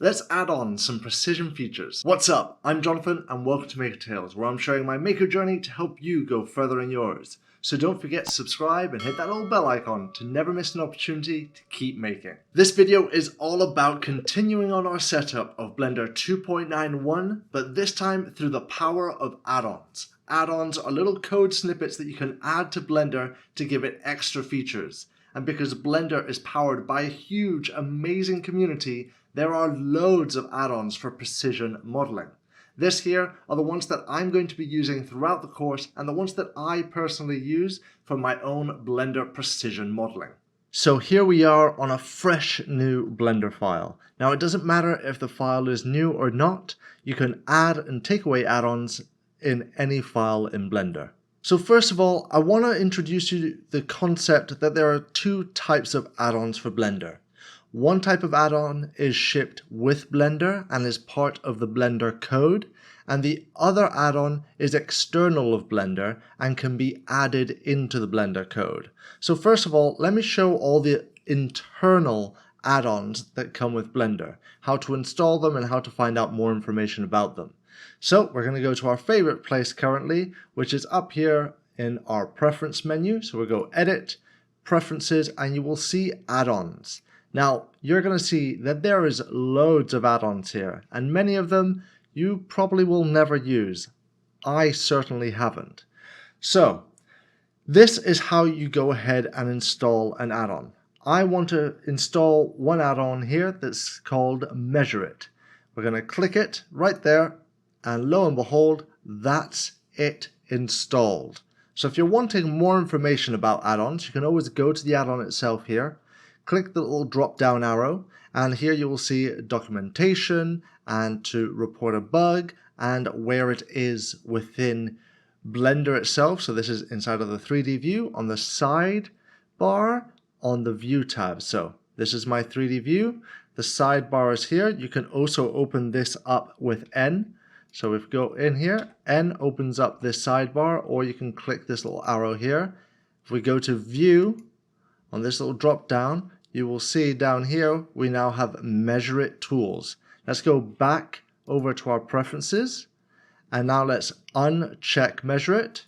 Let's add on some precision features. What's up? I'm Jonathan and welcome to Maker Tales, where I'm sharing my maker journey to help you go further in yours. So don't forget to subscribe and hit that little bell icon to never miss an opportunity to keep making. This video is all about continuing on our setup of Blender 2.91, but this time through the power of add-ons. Add-ons are little code snippets that you can add to Blender to give it extra features. And because Blender is powered by a huge, amazing community, there are loads of add-ons for precision modeling. This here are the ones that I'm going to be using throughout the course and the ones that I personally use for my own Blender precision modeling. So here we are on a fresh new Blender file. Now it doesn't matter if the file is new or not, you can add and take away add-ons in any file in Blender. So first of all, I want to introduce you to the concept that there are two types of add-ons for Blender. One type of add-on is shipped with Blender and is part of the Blender code, and the other add-on is external of Blender and can be added into the Blender code. So first of all, let me show all the internal add-ons that come with Blender, how to install them and how to find out more information about them. So we're going to go to our favorite place currently, which is up here in our preference menu. So we'll go Edit, Preferences, and you will see Add-ons. Now, you're going to see that there is loads of add-ons here, and many of them you probably will never use. I certainly haven't. So, this is how you go ahead and install an add-on. I want to install one add-on here that's called MeasureIt. We're going to click it right there, and lo and behold, that's it installed. So if you're wanting more information about add-ons, you can always go to the add-on itself here. Click the little drop down arrow and here you will see documentation and to report a bug and where it is within Blender itself. So this is inside of the 3D view on the sidebar on the view tab. So this is my 3D view. The sidebar is here. You can also open this up with N. So if we go in here, N opens up this sidebar, or you can click this little arrow here. If we go to view on this little drop down, you will see down here we now have MeasureIt tools. Let's go back over to our preferences and now let's uncheck MeasureIt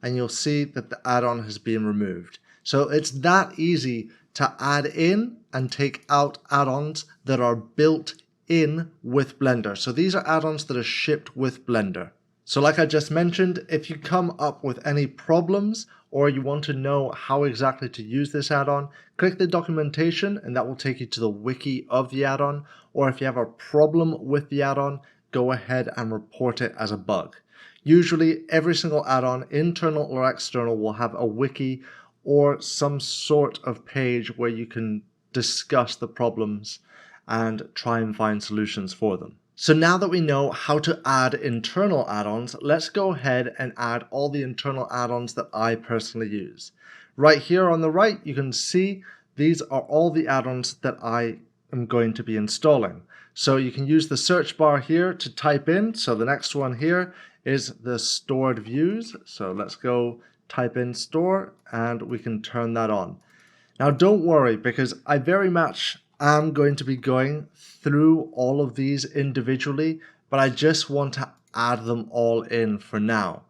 and you'll see that the add-on has been removed. So it's that easy to add in and take out add-ons that are built in with Blender. So these are add-ons that are shipped with Blender. So like I just mentioned, if you come up with any problems or you want to know how exactly to use this add-on, click the documentation and that will take you to the wiki of the add-on. Or if you have a problem with the add-on, go ahead and report it as a bug. Usually every single add-on, internal or external, will have a wiki or some sort of page where you can discuss the problems and try and find solutions for them. So now that we know how to add internal add-ons, let's go ahead and add all the internal add-ons that I personally use. Right here on the right, you can see these are all the add-ons that I am going to be installing. So you can use the search bar here to type in. So the next one here is the stored views. So let's go type in store and we can turn that on. Now don't worry, because I very much am going to be going through all of these individually, but I just want to add them all in for now.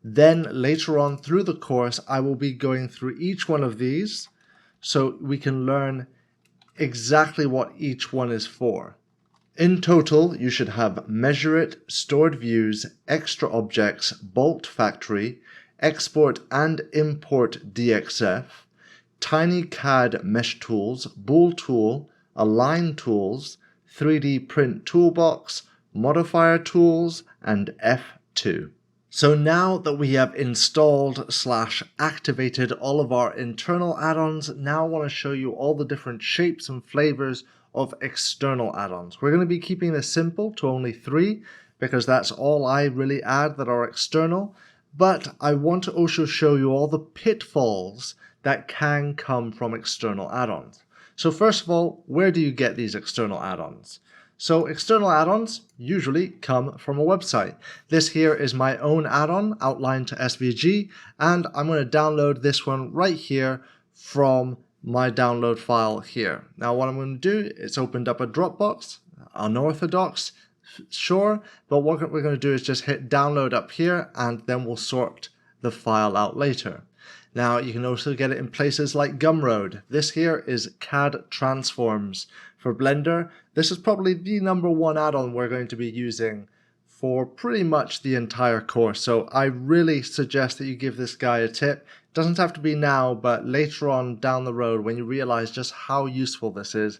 Then later on through the course, I will be going through each one of these so we can learn exactly what each one is for. In total, you should have MeasureIt, stored views, extra objects, bolt factory, export and import DXF, tinyCAD mesh tools, Bool Tool, Align tools, 3D print toolbox, Modifier tools, and F2. So now that we have installed / activated all of our internal add-ons, now I want to show you all the different shapes and flavors of external add-ons. We're going to be keeping this simple to only 3 because that's all I really add that are external, but I want to also show you all the pitfalls that can come from external add-ons. So first of all, where do you get these external add-ons? So external add-ons usually come from a website. This here is my own add-on, Outline To SVG, and I'm going to download this one right here from my download file here. Now what I'm going to do is opened up a Dropbox. unorthodox, sure, but what we're going to do is just hit download up here, and then we'll sort the file out later. Now you can also get it in places like Gumroad. This here is CAD Transforms for Blender. This is probably the #1 add-on we're going to be using for pretty much the entire course. So I really suggest that you give this guy a tip. It doesn't have to be now, but later on down the road when you realize just how useful this is,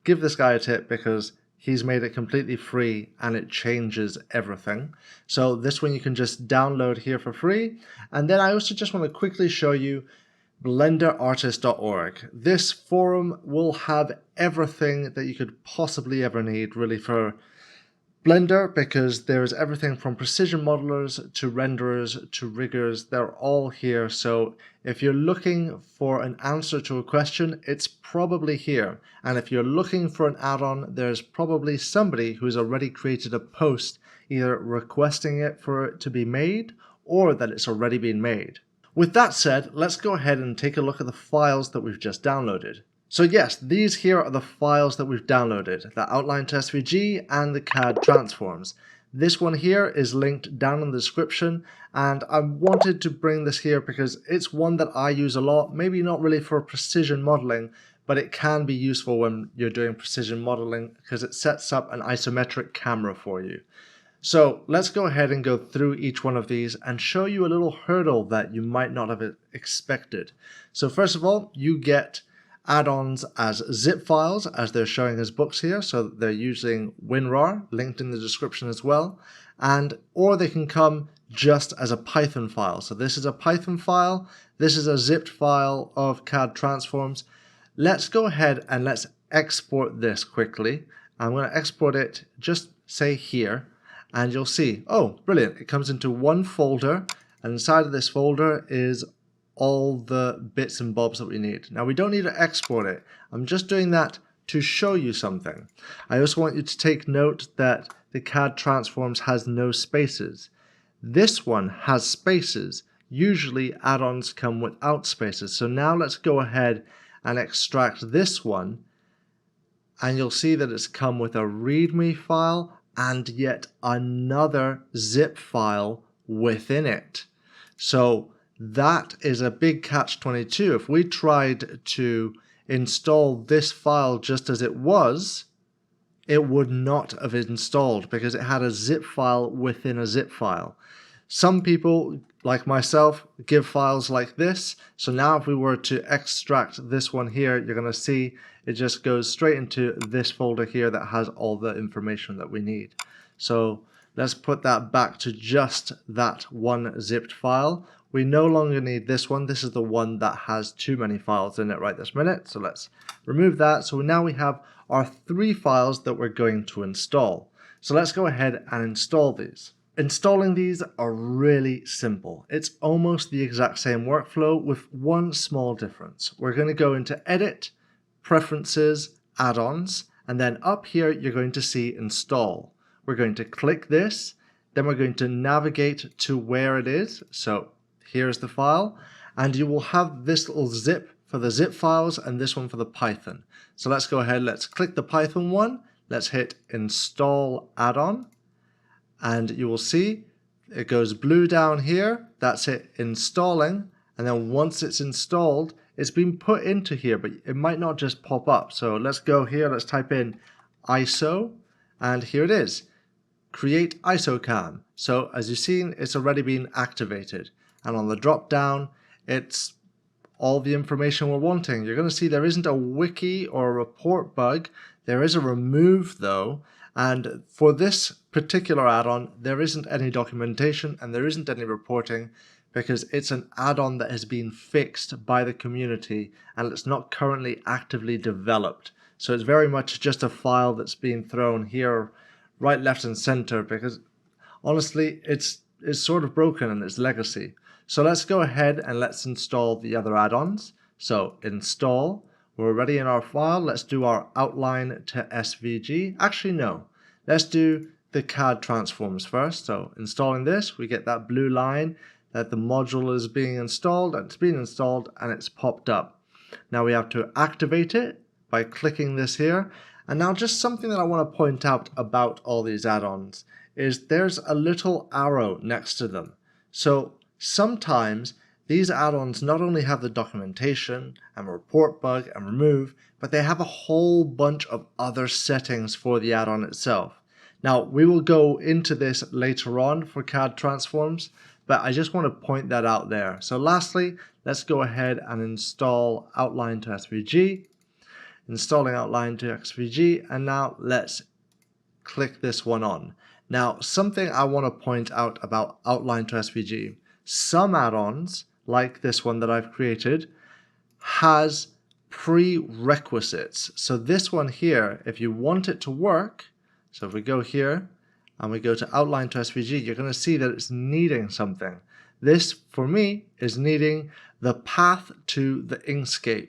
give this guy a tip because he's made it completely free and it changes everything. So this one you can just download here for free. And then I also just want to quickly show you blenderartist.org. This forum will have everything that you could possibly ever need really for Blender, because there is everything from precision modelers to renderers to riggers. They're all here. So if you're looking for an answer to a question, it's probably here. And if you're looking for an add-on, there's probably somebody who's already created a post either requesting it for it to be made or that it's already been made. With that said, let's go ahead and take a look at the files that we've just downloaded. So yes, these here are the files that we've downloaded, the Outline To SVG and the CAD Transforms. This one here is linked down in the description, and I wanted to bring this here because it's one that I use a lot, maybe not really for precision modeling, but it can be useful when you're doing precision modeling because it sets up an isometric camera for you. So let's go ahead and go through each one of these and show you a little hurdle that you might not have expected. So first of all, you get add-ons as zip files, as they're showing as books here. So they're using WinRAR, linked in the description as well, or they can come just as a Python file. So this is a Python file, this is a zipped file of CAD Transforms. Let's go ahead and let's export this quickly. I'm going to export it, just say here, and you'll see, oh, brilliant, it comes into one folder, and inside of this folder is all the bits and bobs that we need. Now we don't need to export it. I'm just doing that to show you something. I also want you to take note that the CAD Transforms has no spaces. This one has spaces. Usually add-ons come without spaces. So now let's go ahead and extract this one, and you'll see that it's come with a README file and yet another zip file within it. So that is a big catch-22. If we tried to install this file just as it was, it would not have installed because it had a zip file within a zip file. Some people, like myself, give files like this. So now if we were to extract this one here, you're going to see it just goes straight into this folder here that has all the information that we need. So let's put that back to just that one zipped file. We no longer need this one. This is the one that has too many files in it right this minute. So let's remove that. So now we have our 3 files that we're going to install. So let's go ahead and install these. Installing these are really simple. It's almost the exact same workflow with one small difference. We're going to go into Edit, Preferences, Add-ons, and then up here you're going to see Install. We're going to click this, then we're going to navigate to where it is. So here's the file, and you will have this little zip for the zip files and this one for the Python. So let's go ahead, let's click the Python one, let's hit Install Add-on, and you will see it goes blue down here. That's it installing, and then once it's installed, it's been put into here, but it might not just pop up. So let's go here, let's type in ISO, and here it is, Create ISOCAM. So as you've seen, it's already been activated. And on the drop down, it's all the information we're wanting. You're going to see there isn't a wiki or a report bug. There is a remove though. And for this particular add-on, there isn't any documentation and there isn't any reporting because it's an add-on that has been fixed by the community and it's not currently actively developed. So it's very much just a file that's being thrown here, right, left, and center because honestly, it's sort of broken in its legacy. So let's go ahead and let's install the other add-ons. So install, we're already in our file. Let's do our Outline To SVG. Actually, no, let's do the CAD Transforms first. So installing this, we get that blue line that the module is being installed, and it's been installed and it's popped up. Now we have to activate it by clicking this here, And now just something that I want to point out about all these add-ons is there's a little arrow next to them. So sometimes these add-ons not only have the documentation and report bug and remove, but they have a whole bunch of other settings for the add-on itself. Now we will go into this later on for CAD Transforms, but I just want to point that out there. So lastly, let's go ahead and install Outline to SVG. Installing Outline to SVG, and now let's click this one on. Now something I want to point out about Outline to SVG, some add-ons like this one that I've created has prerequisites. So this one here, if you want it to work, so if we go here and we go to Outline to SVG, you're going to see that it's needing something. This for me is needing the path to the Inkscape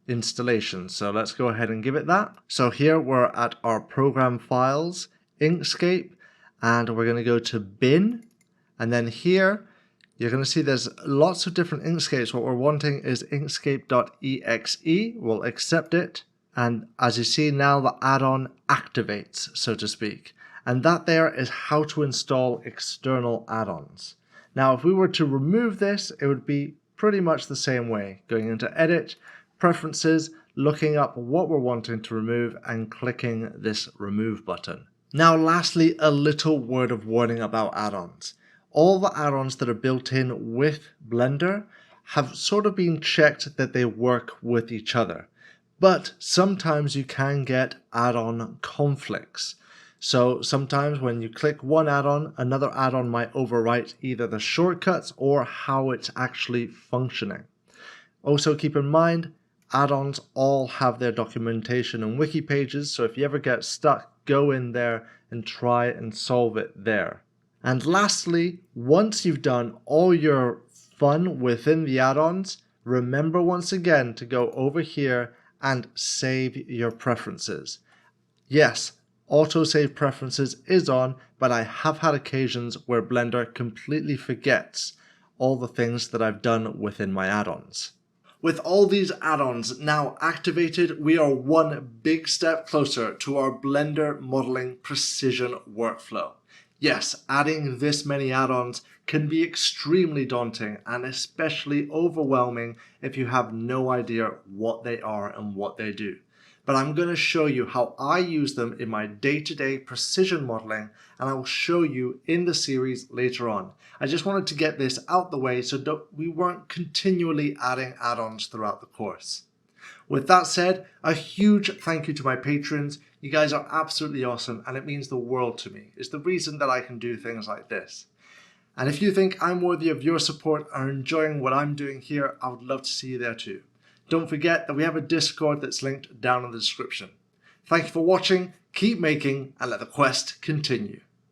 installation. So let's go ahead and give it that. So here we're at our program files, Inkscape, and we're going to go to bin, and then here you're going to see there's lots of different Inkscapes. What we're wanting is inkscape.exe. We'll accept it, and as you see now the add-on activates, so to speak. And that there is how to install external add-ons. Now if we were to remove this, it would be pretty much the same way, going into Edit, Preferences, looking up what we're wanting to remove and clicking this Remove button. Now lastly, a little word of warning about add-ons. All the add-ons that are built in with Blender have sort of been checked that they work with each other. But sometimes you can get add-on conflicts. So sometimes when you click one add-on, another add-on might overwrite either the shortcuts or how it's actually functioning. Also keep in mind, add-ons all have their documentation and wiki pages, so if you ever get stuck, go in there and try and solve it there. And lastly, once you've done all your fun within the add-ons, remember once again to go over here and save your preferences. Yes, autosave preferences is on, but I have had occasions where Blender completely forgets all the things that I've done within my add-ons. With all these add-ons now activated, we are one big step closer to our Blender modeling precision workflow. Yes, adding this many add-ons can be extremely daunting and especially overwhelming if you have no idea what they are and what they do. But I'm going to show you how I use them in my day-to-day precision modeling, and I will show you in the series later on. I just wanted to get this out the way so we weren't continually adding add-ons throughout the course. With that said, a huge thank you to my patrons. You guys are absolutely awesome and it means the world to me. It's the reason that I can do things like this. And if you think I'm worthy of your support and are enjoying what I'm doing here, I would love to see you there too. Don't forget that we have a Discord that's linked down in the description. Thank you for watching, keep making, and let the quest continue.